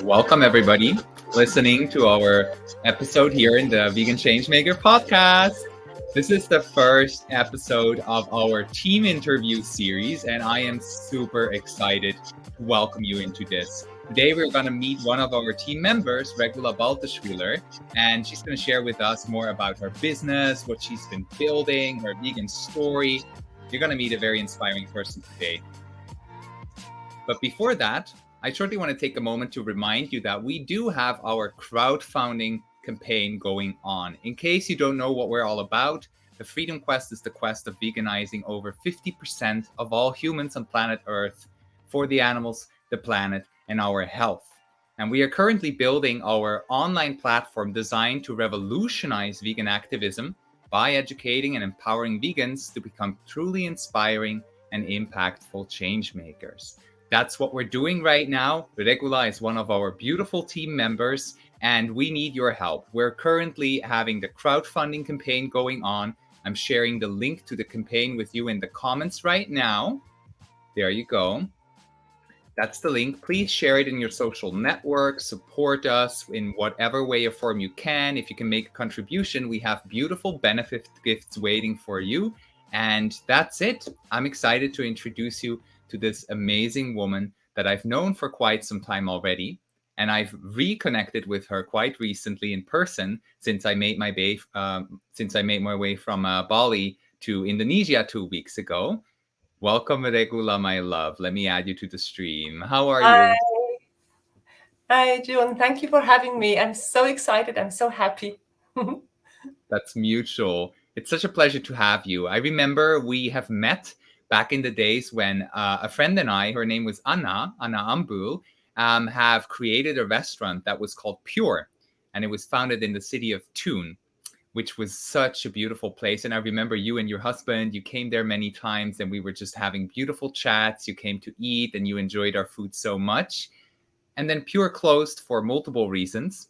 Welcome, everybody, listening to our episode here in the Vegan Changemaker podcast. This is the first episode of our team interview series, and I am super excited to welcome you into this. Today, we're going to meet one of our team members, Regula Balteschwiler, and she's going to share with us more about her business, what she's been building, her vegan story. You're going to meet a very inspiring person today. But before that, I shortly want to take a moment to remind you that we do have our crowdfunding campaign going on. In case you don't know what we're all about, the Freedom Quest is the quest of veganizing over 50% of all humans on planet Earth for the animals, the planet, and our health. And we are currently building our online platform designed to revolutionize vegan activism by educating and empowering vegans to become truly inspiring and impactful change makers. That's what we're doing right now. Regula is one of our beautiful team members, and we need your help. We're currently having the crowdfunding campaign going on. I'm sharing the link to the campaign with you in the comments right now. There you go. That's the link. Please share it in your social network. Support us in whatever way or form you can. If you can make a contribution, we have beautiful benefit gifts waiting for you. And that's it. I'm excited to introduce you to this amazing woman that I've known for quite some time already. And I've reconnected with her quite recently in person since I made my way from Bali to Indonesia 2 weeks ago. Welcome, Regula, my love. Let me add you to the stream. How are Hi, you? hi, Jun. Thank you for having me. I'm so excited. I'm so happy. That's mutual. It's such a pleasure to have you. I remember we have met back in the days when a friend and I, her name was Anna Ambul, have created a restaurant that was called Pure. And it was founded in the city of Thun, which was such a beautiful place. And I remember you and your husband, you came there many times and we were just having beautiful chats. You came to eat and you enjoyed our food so much. And then Pure closed for multiple reasons.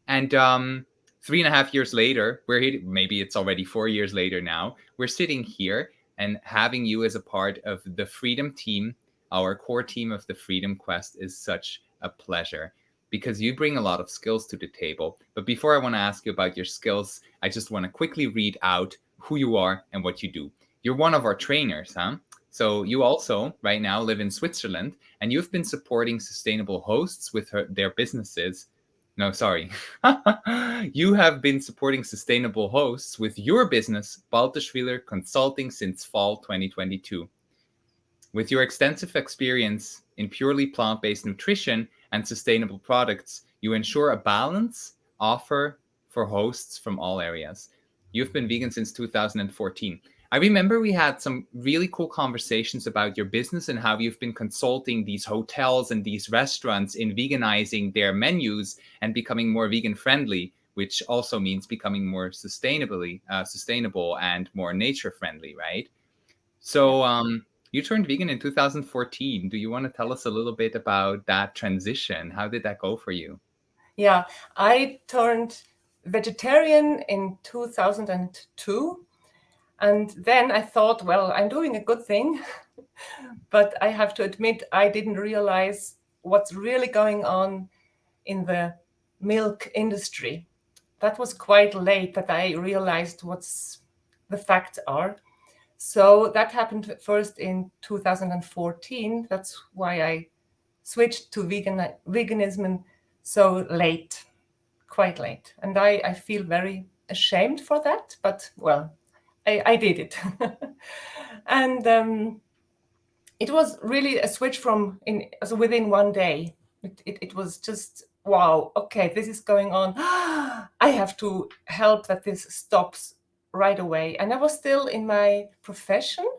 And 3.5 years later, maybe it's already 4 years later now, we're sitting here and having you as a part of the Freedom team, our core team of the Freedom Quest, is such a pleasure because you bring a lot of skills to the table. But before I want to ask you about your skills, I just want to quickly read out who you are and what you do. You're one of our trainers, huh? So you also right now live in Switzerland, and you've been supporting sustainable hosts with their businesses. No, sorry. You have been supporting sustainable hosts with your business, Balteschwiler Consulting, since fall 2022. With your extensive experience in purely plant-based nutrition and sustainable products, you ensure a balanced offer for hosts from all areas. You've been vegan since 2014. I remember we had some really cool conversations about your business and how you've been consulting these hotels and these restaurants in veganizing their menus and becoming more vegan friendly, which also means becoming more sustainable and more nature friendly, right? Yeah. So you turned vegan in 2014. Do you want to tell us a little bit about that transition? How did that go for you? Yeah, I turned vegetarian in 2002. And then I thought, well, I'm doing a good thing. But I have to admit, I didn't realize what's really going on in the milk industry. That was quite late that I realized what's the facts are. So that happened first in 2014. That's why I switched to veganism so late, quite late. And I feel very ashamed for that, but well, I did it. And it was really a switch from so within one day. It was just, wow, okay, this is going on. I have to help that this stops right away. And I was still in my profession.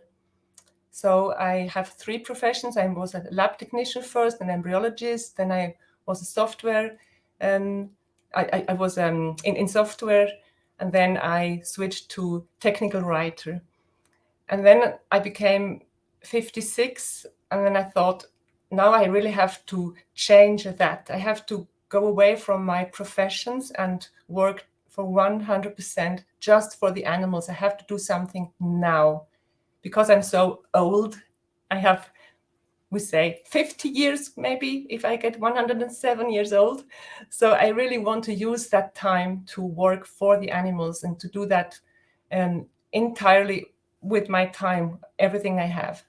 So I have three professions. I was a lab technician first, an embryologist. Then I was a software. Um, I was in software, and then I switched to technical writer. And then I became 56, and then I thought, now I really have to change that. I have to go away from my professions and work for 100% just for the animals. I have to do something now because I'm so old. I have we say 50 years, maybe if I get 107 years old. So I really want to use that time to work for the animals and to do that entirely with my time, everything I have.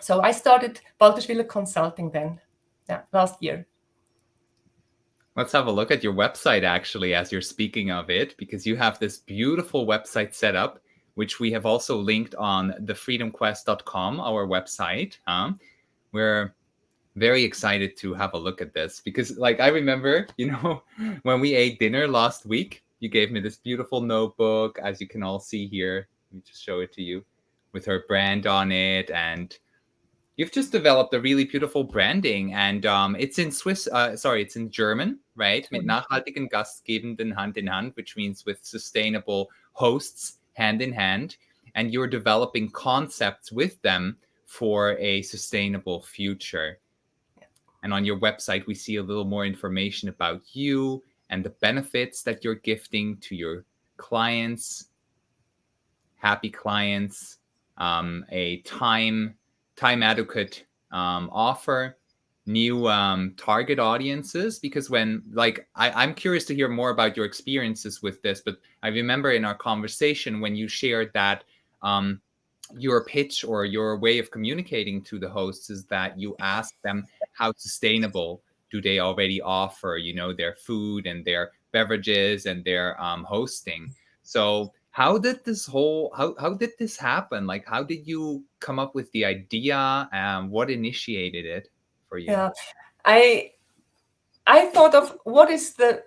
So I started Balteschwiler Consulting then, last year. Let's have a look at your website, actually, as you're speaking of it, because you have this beautiful website set up, which we have also linked on thefreedomquest.com, our website. We're very excited to have a look at this because, like, I remember, when we ate dinner last week, you gave me this beautiful notebook, as you can all see here. Let me just show it to you with her brand on it. And you've just developed a really beautiful branding, and it's in it's in German, right? Mit nachhaltigen Gastgebenden Hand in Hand, which means with sustainable hosts hand in hand. And you're developing concepts with them for a sustainable future. And on your website, we see a little more information about you and the benefits that you're gifting to your clients, happy clients, a time adequate offer, new target audiences. Because when, like, I'm curious to hear more about your experiences with this, but I remember in our conversation when you shared that your pitch or your way of communicating to the hosts is that you ask them how sustainable do they already offer, their food and their beverages and their hosting. So how did this happen? Like, how did you come up with the idea? What initiated it for you? Yeah, I thought of what is the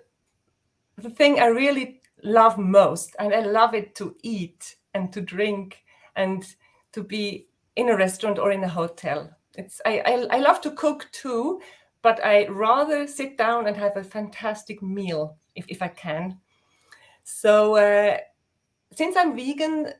thing I really love most, and I love it to eat and to drink and to be in a restaurant or in a hotel. I love to cook too, but I rather sit down and have a fantastic meal if I can. So since I'm vegan,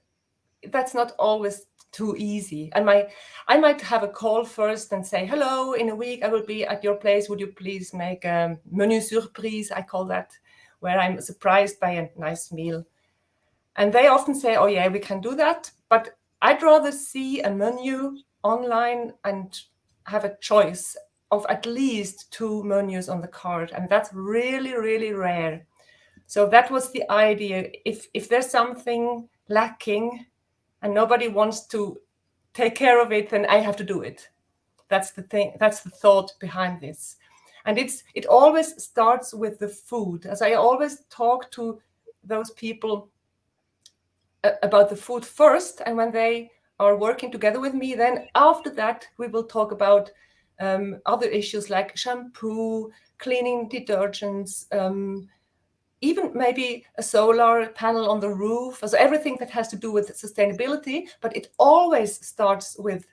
that's not always too easy. And I might have a call first and say, hello, in a week I will be at your place. Would you please make a menu surprise, I call that, where I'm surprised by a nice meal. And they often say, oh yeah, we can do that. But I'd rather see a menu online and have a choice of at least 2 menus on the card. And that's really, really rare. So that was the idea. If there's something lacking and nobody wants to take care of it, then I have to do it. That's the thing. That's the thought behind this. And it always starts with the food. As I always talk to those people about the food first, and when they are working together with me, then after that we will talk about other issues like shampoo, cleaning detergents, even maybe a solar panel on the roof, so everything that has to do with sustainability. But it always starts with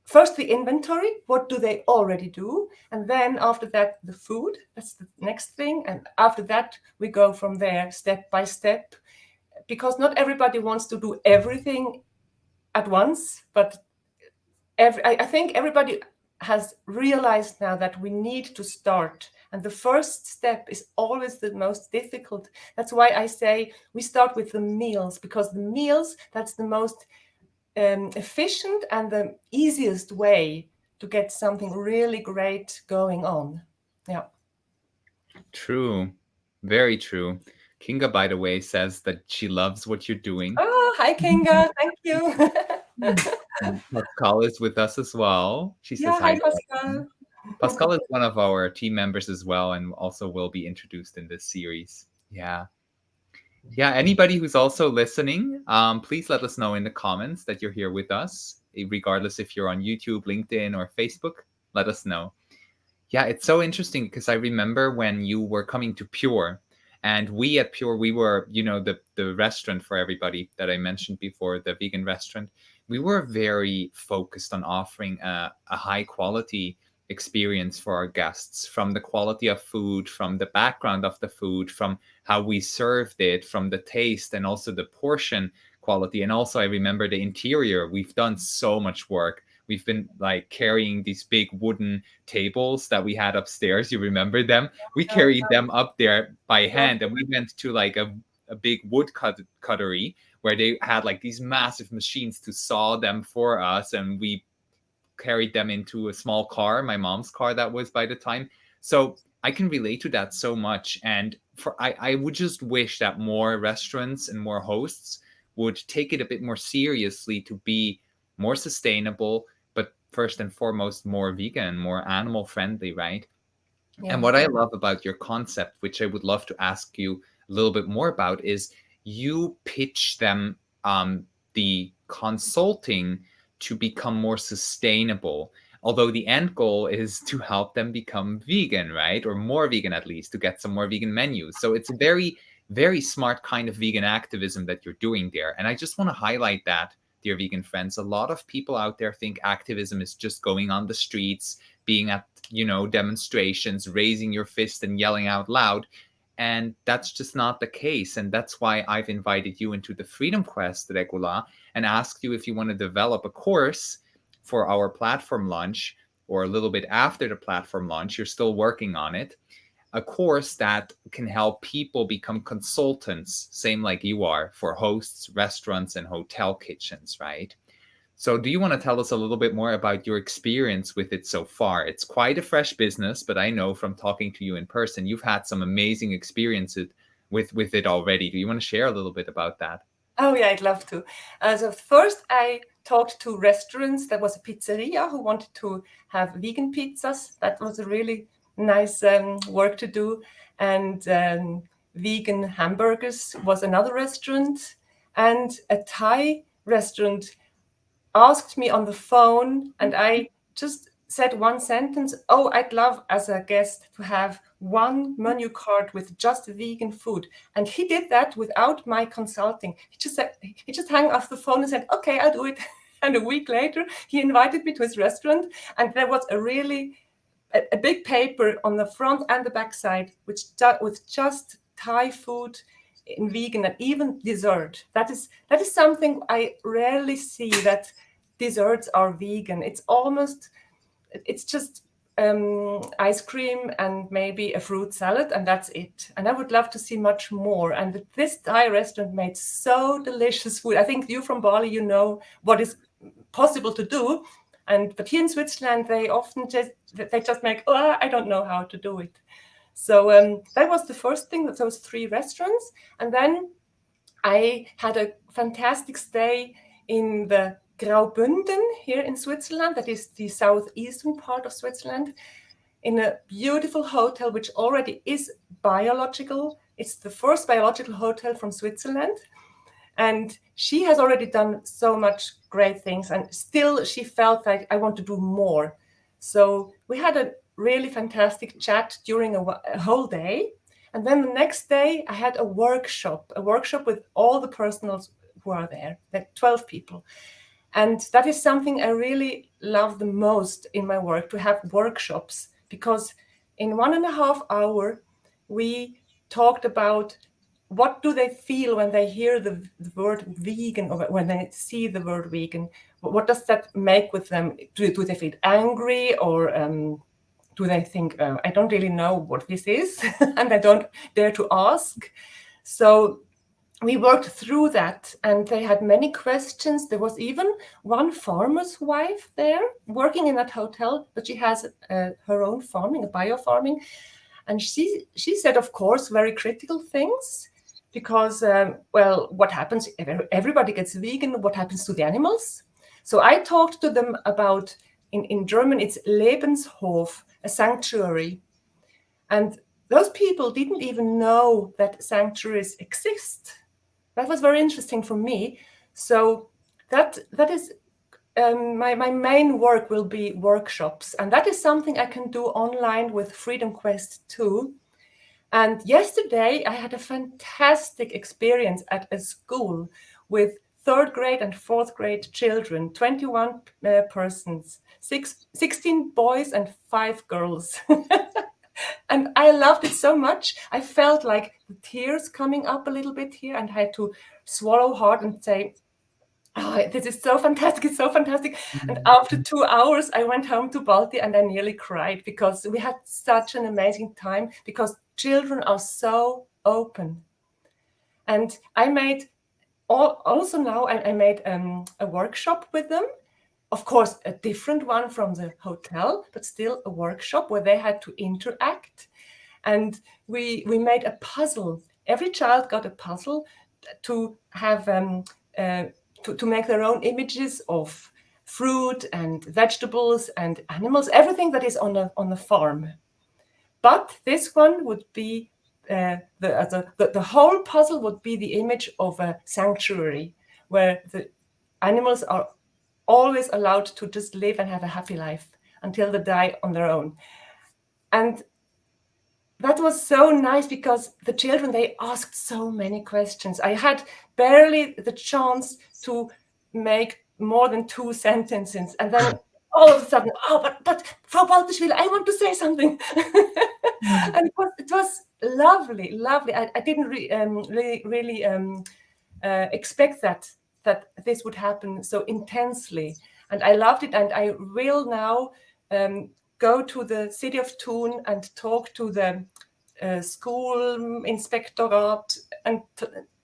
first the inventory, what do they already do? And then after that, the food, that's the next thing. And after that, we go from there step by step, because not everybody wants to do everything at once, but I think everybody has realized now that we need to start. And the first step is always the most difficult. That's why I say we start with the meals, because the meals, that's the most efficient and the easiest way to get something really great going on. Yeah. True. Very true. Kinga, by the way, says that she loves what you're doing. Oh, hi, Kinga. Thank you. And Pascal is with us as well. She says Yeah, hi. hi, Pascal. Pascal is one of our team members as well, and also will be introduced in this series. Yeah. Anybody who's also listening, please let us know in the comments that you're here with us, regardless if you're on YouTube, LinkedIn, or Facebook. Let us know. Yeah, it's so interesting because I remember when you were coming to Pure, and we at Pure, we were, the restaurant for everybody that I mentioned before, the vegan restaurant. We were very focused on offering a high quality experience for our guests, from the quality of food, from the background of the food, from how we served it, from the taste, and also the portion quality. And also I remember the interior. We've done so much work. We've been like carrying these big wooden tables that we had upstairs. You remember them? We carried them up there by hand, and we went to like a big wood cuttery where they had like these massive machines to saw them for us, and we carried them into a small car, my mom's car that was by the time. So I can relate to that so much. And I would just wish that more restaurants and more hosts would take it a bit more seriously to be more sustainable, but first and foremost, more vegan, more animal friendly, right? And Yeah. what I love about your concept, which I would love to ask you a little bit more about, is you pitch them the consulting to become more sustainable. Although the end goal is to help them become vegan, right? Or more vegan at least, to get some more vegan menus. So it's a very, very smart kind of vegan activism that you're doing there. And I just want to highlight that, dear vegan friends. A lot of people out there think activism is just going on the streets, being at demonstrations, raising your fist and yelling out loud. And that's just not the case. And that's why I've invited you into the Freedom Quest, Regula, and asked you if you want to develop a course for our platform launch, or a little bit after the platform launch. You're still working on it. A course that can help people become consultants, same like you are, for hosts, restaurants, and hotel kitchens, right? So, do you want to tell us a little bit more about your experience with it so far? It's quite a fresh business, but I know from talking to you in person, you've had some amazing experiences with it already. Do you want to share a little bit about that? Oh yeah, I'd love to. So first, I talked to restaurants. There was a pizzeria who wanted to have vegan pizzas. That was a really nice work to do. And vegan hamburgers was another restaurant. And a Thai restaurant asked me on the phone, and I just said one sentence. Oh, I'd love as a guest to have one menu card with just vegan food. And he did that without my consulting. He just hung off the phone and said, okay, I'll do it. And a week later, he invited me to his restaurant, and there was a big paper on the front and the back side, with just Thai food in vegan and even dessert. That is something I rarely see, that desserts are vegan. It's just ice cream and maybe a fruit salad, and that's it. And I would love to see much more. And this Thai restaurant made so delicious food. I think you from Bali, you know what is possible to do. But here in Switzerland, they often just make, oh, I don't know how to do it. So that was the first thing, with those three restaurants. And then I had a fantastic stay in the Graubünden here in Switzerland. That is the southeastern part of Switzerland, in a beautiful hotel, which already is biological. It's the first biological hotel from Switzerland. And she has already done so much great things. And still, she felt like, I want to do more. So we had a really fantastic chat during a whole day. And then the next day, I had a workshop with all the personals who are there, like 12 people. And that is something I really love the most in my work, to have workshops, because in 1.5 hours, we talked about what do they feel when they hear the word vegan, or when they see the word vegan. What does that make with them? Do they feel angry, or do they think, I don't really know what this is, and I don't dare to ask? So we worked through that, and they had many questions. There was even one farmer's wife there working in that hotel, but she has her own farming, a bio-farming. And she said, of course, very critical things, because, well, what happens if everybody gets vegan? What happens to the animals? So I talked to them about, in German, it's Lebenshof, a sanctuary. And those people didn't even know that sanctuaries exist. That was very interesting for me. So that is my main work will be workshops. And that is something I can do online with Freedom Quest too. And yesterday, I had a fantastic experience at a school with third grade and fourth grade children, 21 persons, 16 boys and 5 girls. And I loved it so much. I felt like the tears coming up a little bit here, and I had to swallow hard and say, oh, this is so fantastic, it's so fantastic. And after 2 hours, I went home to Balti and I nearly cried, because we had such an amazing time, because children are so open. And I made, also now I made a workshop with them. of course, a different one from the hotel, but still a workshop where they had to interact. And we made a puzzle. Every child got a puzzle to have to make their own images of fruit and vegetables and animals, everything that is on a farm. But this one would be the whole puzzle would be the image of a sanctuary where the animals are always allowed to just live and have a happy life until they die on their own. And that was so nice because the children, they asked so many questions. I had barely the chance to make more than 2 sentences. And then all of a sudden, but Frau Balteschwiler, I want to say something. And it was lovely, lovely. I didn't really expect that this would happen so intensely. And I loved it. And I will now go to the city of Thun and talk to the school inspectorate. And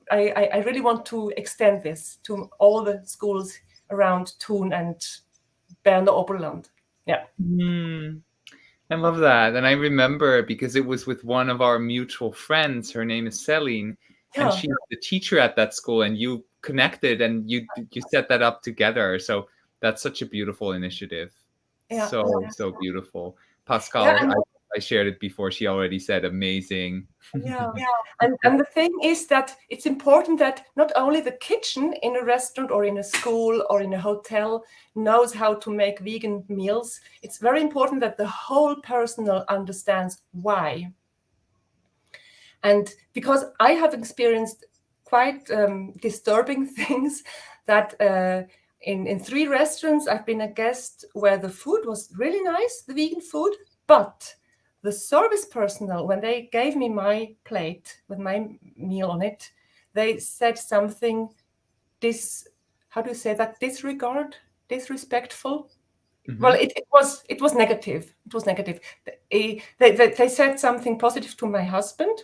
I really want to extend this to all the schools around Thun and Berner Oberland. Yeah. I love that. And I remember because it was with one of our mutual friends. Her name is Celine. Yeah. And she's the teacher at that school. And you connected and you set that up together. So that's such a beautiful initiative. Yeah. So beautiful. Pascal, Yeah, I shared it before. She already said amazing. Yeah. And the thing is that it's important that not only the kitchen in a restaurant or in a school or in a hotel knows how to make vegan meals. It's very important that the whole personnel understands why. And because I have experienced quite disturbing things that in 3 restaurants I've been a guest where the food was really nice, the vegan food, but the service personnel, when they gave me my plate with my meal on it, they said something how do you say that? Disrespectful. Well, it was negative. It was negative. They said something positive to my husband,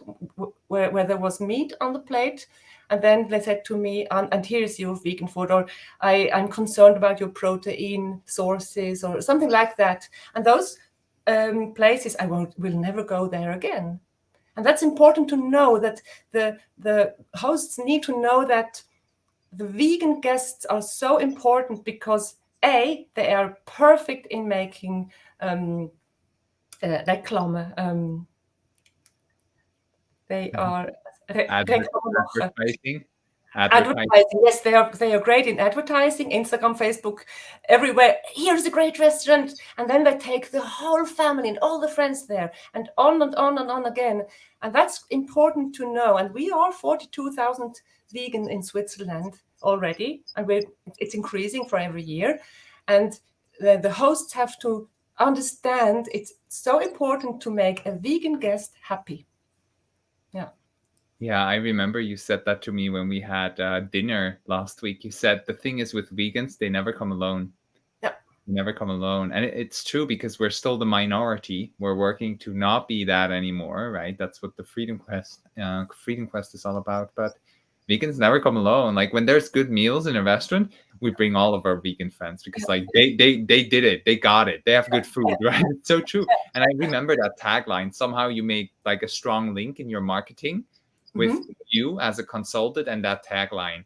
where there was meat on the plate, and then they said to me, "And here's your vegan food," or "I'm concerned about your protein sources," or something like that. And those places, will never go there again. And that's important to know, that the hosts need to know that the vegan guests are so important because they are perfect in making Reklame. They are Advertising. Advertising. Yes, they are great in advertising, Instagram, Facebook, everywhere. Here's a great restaurant, and then they take the whole family and all the friends there, and on and on and on again. And that's important to know. And we are 42,000 vegan in Switzerland already, and it's increasing for every year. And the hosts have to understand it's so important to make a vegan guest happy. Yeah. Yeah, I remember you said that to me when we had dinner last week. You said the thing is with vegans, they never come alone. Yeah. They never come alone. And it's true because we're still the minority. We're working to not be that anymore, right? That's what the Freedom Quest is all about. But vegans never come alone. Like when there's good meals in a restaurant, we bring all of our vegan friends because like they did it. They got it. They have good food, right? It's so true. And I remember that tagline. Somehow you made like a strong link in your marketing with you as a consultant and that tagline.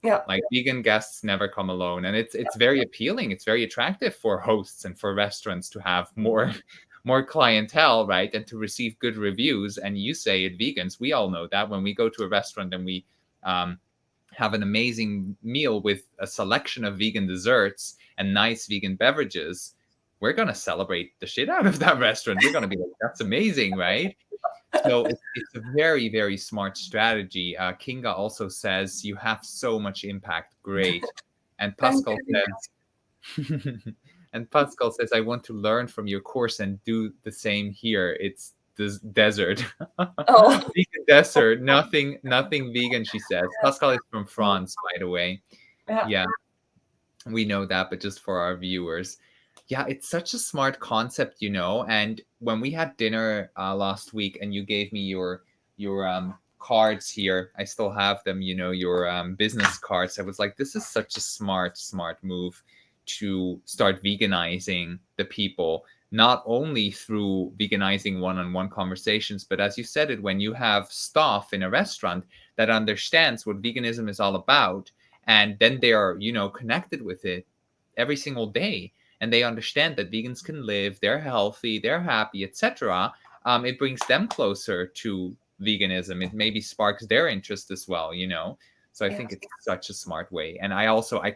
Yeah. Like vegan guests never come alone. And it's very appealing. It's very attractive for hosts and for restaurants to have more clientele, right? And to receive good reviews. And you say it, vegans, we all know that when we go to a restaurant and we have an amazing meal with a selection of vegan desserts and nice vegan beverages, we're going to celebrate the shit out of that restaurant. We're going to be like, that's amazing, right? So it's a very, very smart strategy. Kinga also says you have so much impact. Great. And Pascal says, I want to learn from your course and do the same here. It's the desert. Vegan desert. Nothing vegan, she says. Pascal is from France, by the way. Yeah. We know that, but just for our viewers. Yeah, it's such a smart concept, and when we had dinner last week and you gave me your cards here, I still have them, your business cards. I was like, this is such a smart move to start veganizing the people, not only through veganizing one-on-one conversations, but as you said it, when you have staff in a restaurant that understands what veganism is all about, and then they are, connected with it every single day, and they understand that vegans can live, they're healthy, they're happy, etc. It brings them closer to veganism. It maybe sparks their interest as well. So I think Yes. it's such a smart way. And I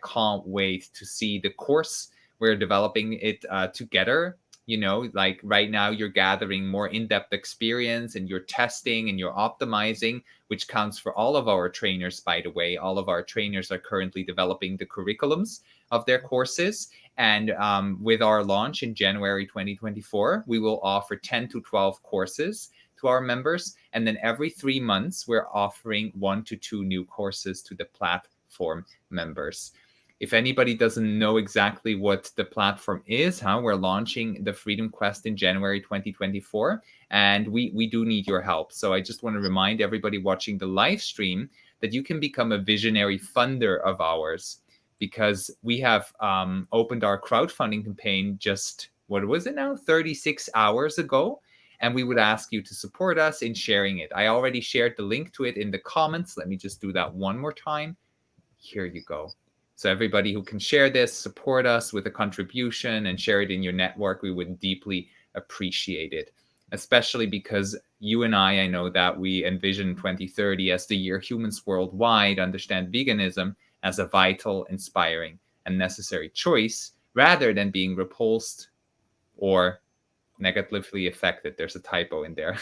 can't wait to see the course. We're developing it together. Like right now you're gathering more in-depth experience and you're testing and you're optimizing, which counts for all of our trainers, by the way. All of our trainers are currently developing the curriculums of their courses. And with our launch in January 2024, we will offer 10 to 12 courses to our members. And then every 3 months, we're offering 1 to 2 new courses to the platform members. If anybody doesn't know exactly what the platform is, we're launching the Vreedom Quest in January 2024, and we do need your help. So I just want to remind everybody watching the live stream that you can become a visionary funder of ours, because we have opened our crowdfunding campaign just, what was it now, 36 hours ago. And we would ask you to support us in sharing it. I already shared the link to it in the comments. Let me just do that one more time. Here you go. So everybody who can share this, support us with a contribution and share it in your network, we would deeply appreciate it. Especially because you and I know that we envision 2030 as the year humans worldwide understand veganism as a vital, inspiring, and necessary choice, rather than being repulsed or negatively affected. There's a typo in there.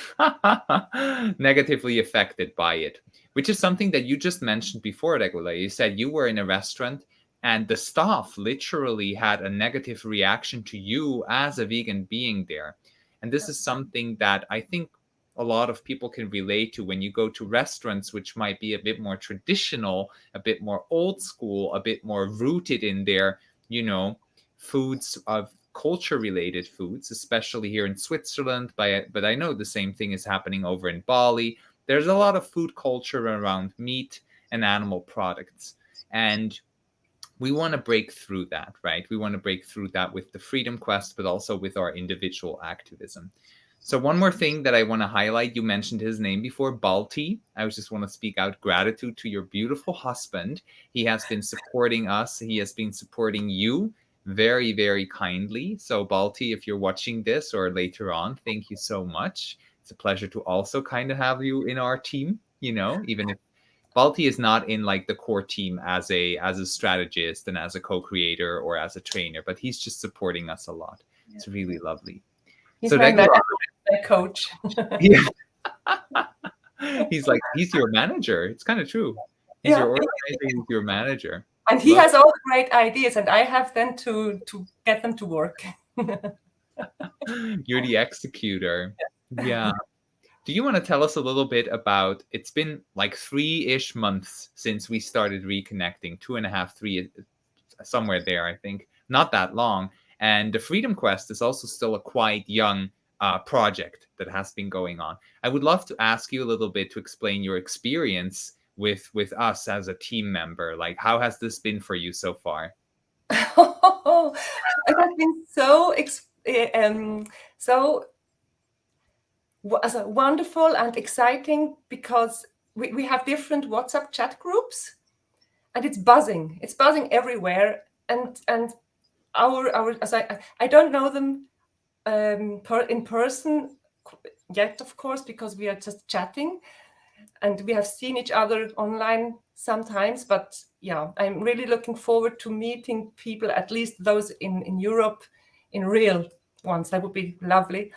Negatively affected by it, which is something that you just mentioned before, Regula. You said you were in a restaurant and the staff literally had a negative reaction to you as a vegan being there. And this is something that I think a lot of people can relate to when you go to restaurants, which might be a bit more traditional, a bit more old school, a bit more rooted in their, foods of culture related foods, especially here in Switzerland. But I know the same thing is happening over in Bali. There's a lot of food culture around meat and animal products. And we want to break through that, right? We want to break through that with the Vreedom Quest, but also with our individual activism. So one more thing that I want to highlight, you mentioned his name before, Balti. I just want to speak out gratitude to your beautiful husband. He has been supporting us. He has been supporting you very, very kindly. So Balti, if you're watching this or later on, thank you so much. It's a pleasure to also kind of have you in our team, even if Balti is not in like the core team as a strategist and as a co-creator or as a trainer, but he's just supporting us a lot. It's really lovely. He's So my Regula, coach. yeah. He's your manager. It's kind of true. He's your organizer, he's your manager. And he has all the great ideas, and I have then to get them to work. You're the executor. Yeah. Do you want to tell us a little bit about, it's been like 3-ish months since we started reconnecting, 2.5, 3, somewhere there, I think. Not that long. And the Vreedom Quest is also still a quite young project that has been going on. I would love to ask you a little bit to explain your experience with us as a team member. Like, how has this been for you so far? It has been so wonderful and exciting, because we have different WhatsApp chat groups, and it's buzzing everywhere. And our I don't know them in person yet, of course, because we are just chatting, and we have seen each other online sometimes. But yeah, I'm really looking forward to meeting people, at least those in Europe, in real ones. That would be lovely.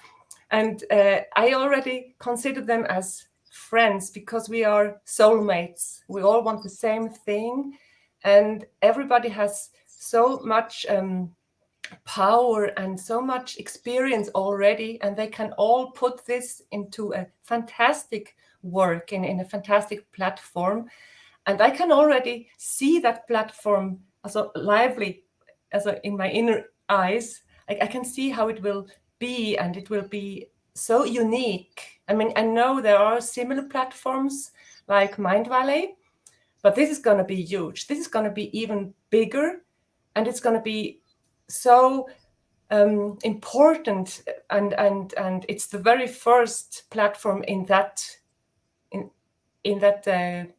And I already consider them as friends, because we are soulmates. We all want the same thing, and everybody has so much power and so much experience already, and they can all put this into a fantastic work in a fantastic platform. And I can already see that platform as lively in my inner eyes. I can see how it will be, and it will be so unique. I mean, I know there are similar platforms like Mind Valley, but this is going to be huge. This is going to be even bigger. and it's going to be so important, and it's the very first platform in that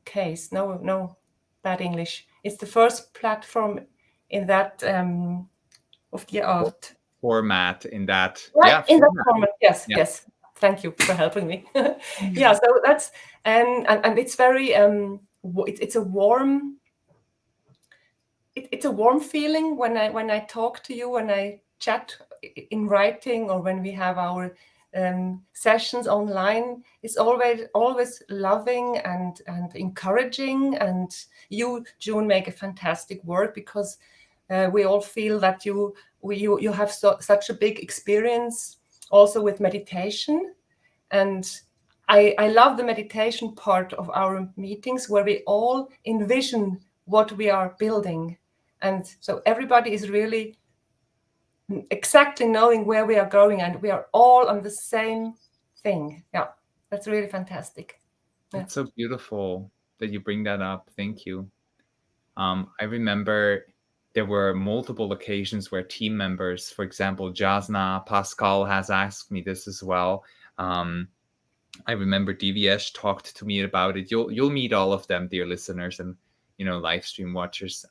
case. No bad English. It's the first platform in that of the art format in that. right Yeah, in that format. format. Yes, Yeah. yes. Thank you for helping me. Yeah, so that's and it's very it's a warm. It's a warm feeling when I talk to you, when I chat in writing, or when we have our sessions online. It's always loving and encouraging. And you, June, make a fantastic work, because we all feel that you have such a big experience also with meditation. And I love the meditation part of our meetings, where we all envision what we are building. And so everybody is really exactly knowing where we are going, and we are all on the same thing. Yeah, that's really fantastic. Yeah. It's so beautiful that you bring that up. Thank you. I remember there were multiple occasions where team members, for example, Jasna, Pascal has asked me this as well. I remember DVS talked to me about it. You'll meet all of them, dear listeners, and live stream watchers.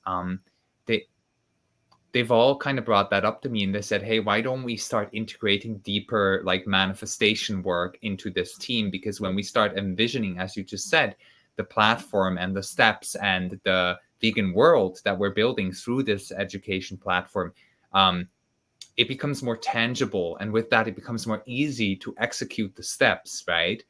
They've all kind of brought that up to me, and they said, hey, why don't we start integrating deeper like manifestation work into this team? Because when we start envisioning, as you just said, the platform and the steps and the vegan world that we're building through this education platform, it becomes more tangible, and with that it becomes more easy to execute the steps, right?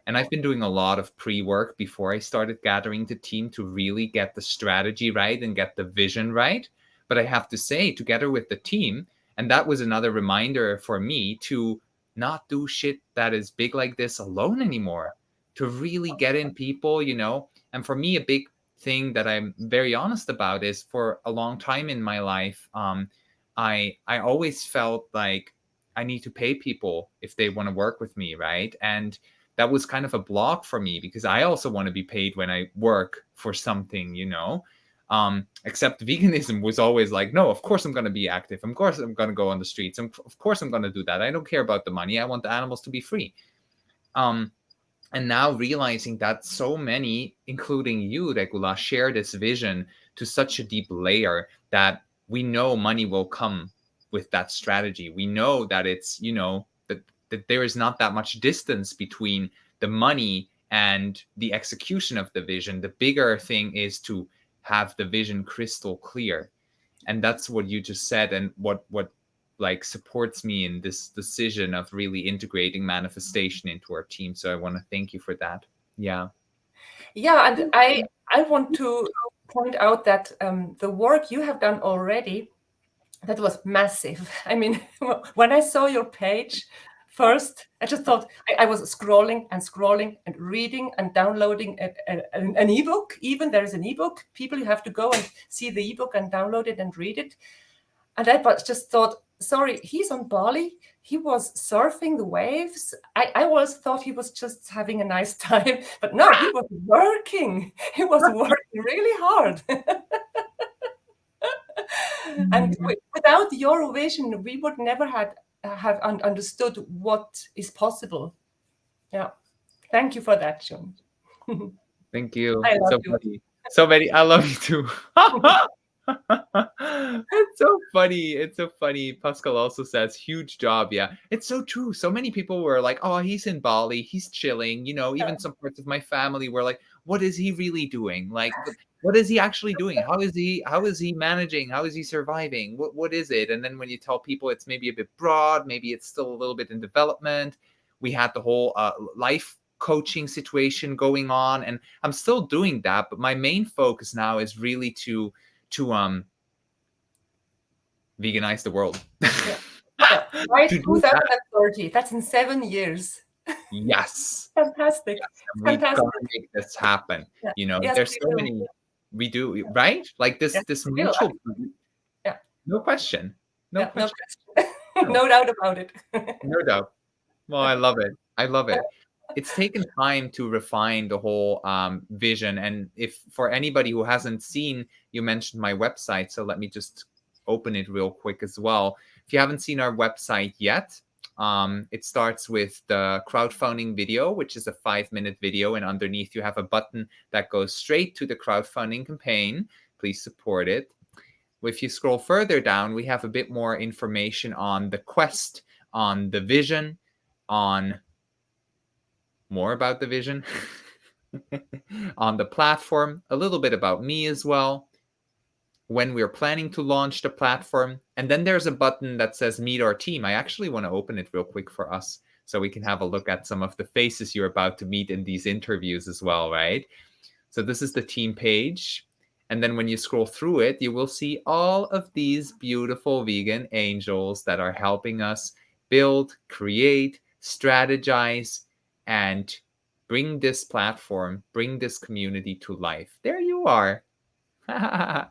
And I've been doing a lot of pre-work before I started gathering the team to really get the strategy right and get the vision right. But I have to say, together with the team, and that was another reminder for me to not do shit that is big like this alone anymore, to really get in people, And for me, a big thing that I'm very honest about is, for a long time in my life, I always felt like I need to pay people if they want to work with me, right? And that was kind of a block for me, because I also want to be paid when I work for something, except veganism was always like, no, of course I'm going to be active. Of course I'm going to go on the streets. Of course I'm going to do that. I don't care about the money. I want the animals to be free. And now realizing that so many, including you, Regula, share this vision to such a deep layer that we know money will come with that strategy. We know that it's, that there is not that much distance between the money and the execution of the vision. The bigger thing is to have the vision crystal clear. And that's what you just said, and what like supports me in this decision of really integrating manifestation into our team. So I want to thank you for that. Yeah. Yeah, and I want to point out that the work you have done already, that was massive. I mean, when I saw your page first, I just thought I was scrolling and reading and downloading an ebook. Even there is an ebook. People, you have to go and see the ebook and download it and read it. And I just thought, sorry, he's on Bali. He was surfing the waves. I always thought he was just having a nice time, but no, he was working. He was working really hard. And without your vision, we would never have understood what is possible. Yeah, thank you for that, Jun. Thank you. I love So you. funny. So many. I love you too. It's so funny. It's so funny. Pascal also says, huge job. Yeah, it's so true. So many people were like, oh, he's in Bali. He's chilling. Even some parts of my family were like, what is he really doing? Like, what is he actually doing? How is he managing? How is he surviving? What is it? And then when you tell people it's maybe a bit broad, maybe it's still a little bit in development. We had the whole life coaching situation going on, and I'm still doing that, but my main focus now is really to veganize the world. Yeah. By 2030, that's in 7 years. Yes. Fantastic. Yes. We've Fantastic. got to make this happen. Yeah. Yes, There's we so will. many we do, right? Like this Yes, this we will. mutual. Yeah. No question. No Yeah, question. no question. No doubt about it. No doubt. Well, I love it. I love it. It's taken time to refine the whole vision. And if for anybody who hasn't seen, you mentioned my website, so let me just open it real quick as well. If you haven't seen our website yet, it starts with the crowdfunding video, which is a 5-minute video, and underneath you have a button that goes straight to the crowdfunding campaign. Please support it. If you scroll further down, we have a bit more information on the quest, on the vision, on more about the vision, on the platform, a little bit about me as well, when we're planning to launch the platform. And then there's a button that says meet our team. I actually want to open it real quick for us so we can have a look at some of the faces you're about to meet in these interviews as well, right? So this is the team page. And then when you scroll through it, you will see all of these beautiful vegan angels that are helping us build, create, strategize, and bring this platform, bring this community to life. There you are. So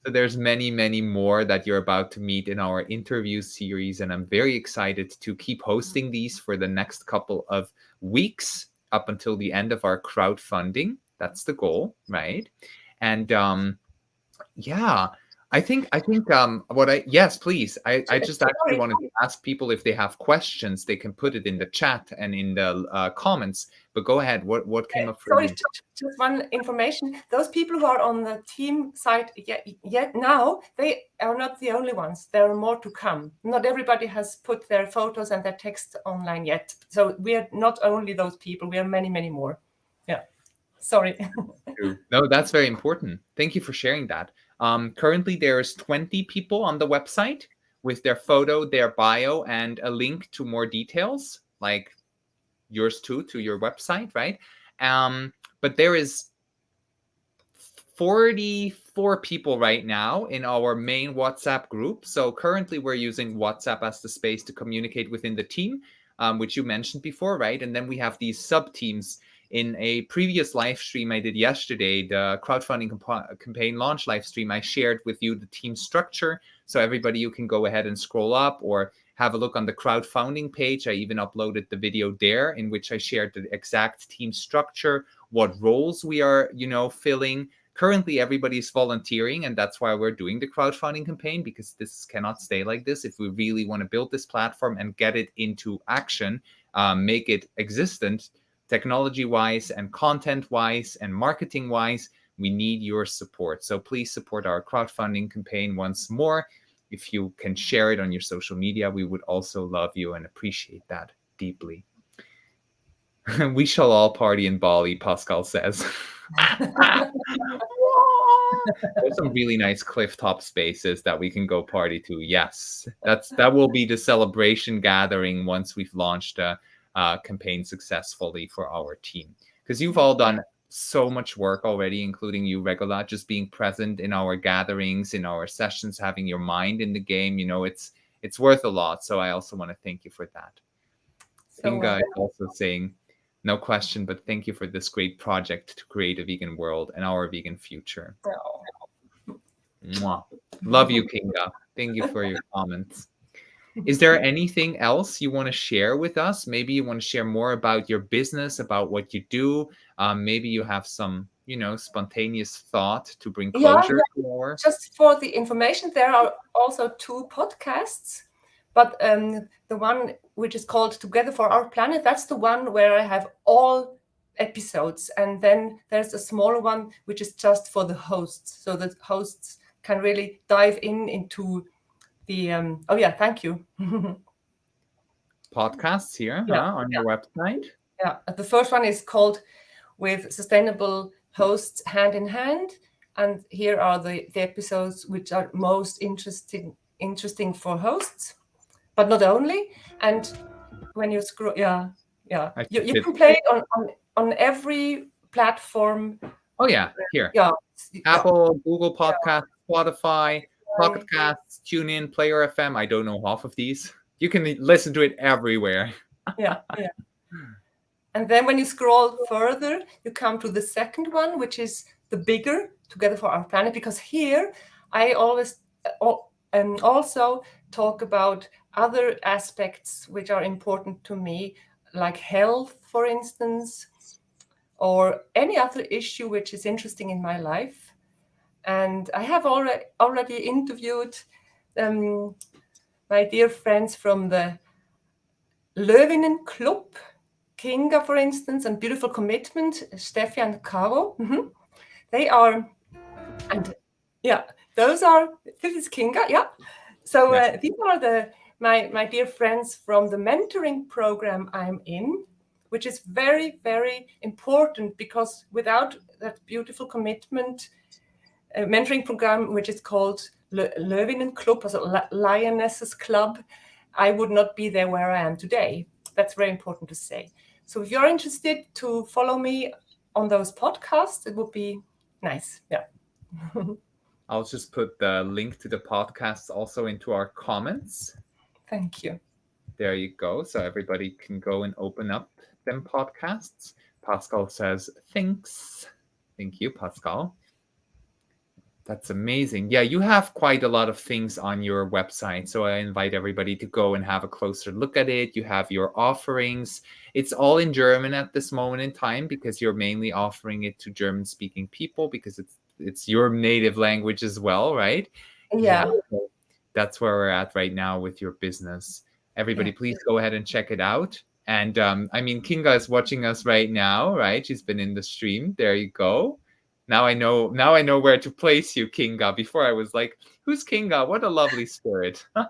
there's many, many more that you're about to meet in our interview series. And I'm very excited to keep hosting these for the next couple of weeks up until the end of our crowdfunding. That's the goal, right? And yeah, I think yes, please. I just actually wanted to ask people if they have questions, they can put it in the chat and in the comments. But go ahead. What came up for you? Just one information. Those people who are on the team site yet now, they are not the only ones. There are more to come. Not everybody has put their photos and their text online yet. So we are not only those people. We are many, many more. Yeah. Sorry. No, that's very important. Thank you for sharing that. Currently, there's 20 people on the website with their photo, their bio, and a link to more details, like yours too, to your website, right? But there is 44 people right now in our main WhatsApp group. So currently we're using WhatsApp as the space to communicate within the team, which you mentioned before, right? And then we have these sub-teams. In a previous live stream I did yesterday, the crowdfunding campaign launch live stream, I shared with you the team structure. So everybody, you can go ahead and scroll up or have a look on the crowdfunding page. I even uploaded the video there in which I shared the exact team structure, what roles we are, filling. Currently, everybody's volunteering, and that's why we're doing the crowdfunding campaign, because this cannot stay like this. If we really want to build this platform and get it into action, make it existent, technology-wise and content-wise and marketing-wise, we need your support. So please support our crowdfunding campaign once more. If you can share it on your social media, we would also love you and appreciate that deeply. We shall all party in Bali, Pascal says. There's some really nice clifftop spaces that we can go party to. Yes, that will be the celebration gathering once we've launched a campaign successfully for our team. Because you've all done so much work already, including you, Regula, just being present in our gatherings, in our sessions, having your mind in the game. It's worth a lot. So I also want to thank you for that. Inga is also saying, no question, but thank you for this great project to create a vegan world and our vegan future. Mwah. Love you, Kinga. Thank you for your comments. Is there anything else you want to share with us? Maybe you want to share more about your business, about what you do. Maybe you have some, spontaneous thought to bring closure to more. Just for the information, there are also 2 podcasts, but the one which is called Together for Our Planet, that's the one where I have all episodes. And then there's a smaller one, which is just for the hosts. So the hosts can really dive into the thank you. Podcasts here on your website. Yeah, the first one is called With Sustainable Hosts Hand in Hand, and here are the episodes which are most interesting for hosts, but not only. And when you scroll, you can play it on every platform. Oh yeah, here. Apple, Google Podcasts, Spotify, Pocket Casts, TuneIn, Player FM. I don't know half of these. You can listen to it everywhere. Yeah. And then when you scroll further, you come to the second one, which is the bigger Together for Our Planet, because here I always also talk about other aspects which are important to me, like health, for instance, or any other issue which is interesting in my life. And I have already interviewed my dear friends from the Löwinnen Club, Kinga, for instance, and Beautiful Commitment, Steffi and Caro. They are, and yeah, this is Kinga, yeah. So these are my dear friends from the mentoring program I'm in, which is very, very important, because without that Beautiful Commitment mentoring program, which is called Löwinnen Club, also Lionesses Club, I would not be there where I am today. That's very important to say. So if you're interested to follow me on those podcasts, it would be nice. Yeah. I'll just put the link to the podcasts also into our comments. Thank you. There you go. So everybody can go and open up them podcasts. Pascal says, thanks. Thank you, Pascal. That's amazing. Yeah, you have quite a lot of things on your website. So I invite everybody to go and have a closer look at it. You have your offerings. It's all in German at this moment in time, because you're mainly offering it to German-speaking people, because it's your native language as well, right? Yeah. So that's where we're at right now with your business. Everybody, please go ahead and check it out. And I mean, Kinga is watching us right now, right? She's been in the stream. There you go. Now I know where to place you, Kinga. Before I was like, who's Kinga? What a lovely spirit. Such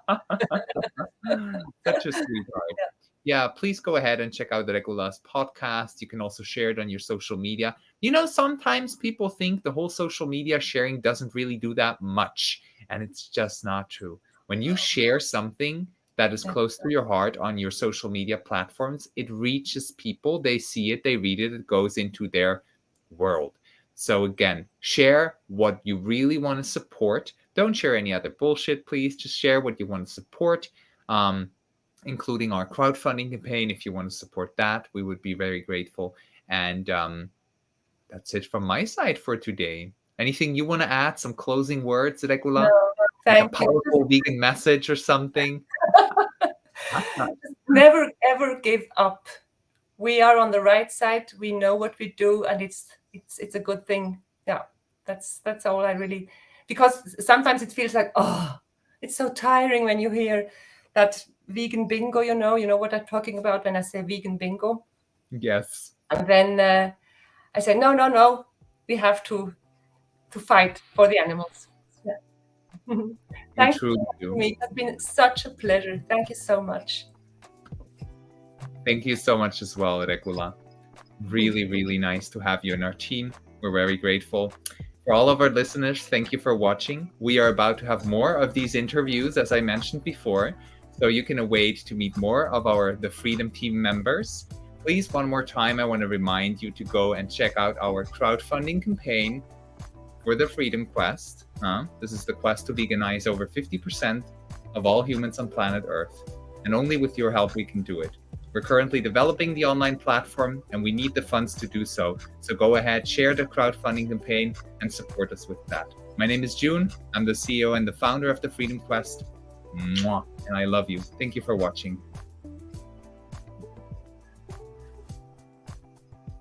a sweetheart. Yeah, please go ahead and check out the Regula's podcast. You can also share it on your social media. You know, sometimes people think the whole social media sharing doesn't really do that much, and it's just not true. When you share something that is close to your heart on your social media platforms, it reaches people, they see it, they read it, it goes into their world. So again, share what you really want to support. Don't share any other bullshit, please. Just share what you want to support, including our crowdfunding campaign. If you want to support that, we would be very grateful. And that's it from my side for today. Anything you want to add? Some closing words, Regula? No, like a powerful vegan message or something? Never ever give up. We are on the right side. We know what we do, and it's a good thing. Yeah, that's all I really, because sometimes it feels like, oh, it's so tiring when you hear that vegan bingo. You know what I'm talking about when I say vegan bingo. Yes. And then I say, no, we have to fight for the animals. Yeah. Thank you for me. It's been such a pleasure. Thank you so much. Thank you so much as well, Regula. Really, really nice to have you in our team. We're very grateful. For all of our listeners, thank you for watching. We are about to have more of these interviews, as I mentioned before, so you can await to meet more of the Vreedom team members. Please, one more time, I want to remind you to go and check out our crowdfunding campaign for the Vreedom Quest. This is the quest to veganize over 50% of all humans on planet Earth. And only with your help we can do it. We're currently developing the online platform, and we need the funds to do so. So go ahead, share the crowdfunding campaign, and support us with that. My name is Jun. I'm the CEO and the founder of the Vreedom Quest. Mwah. And I love you. Thank you for watching.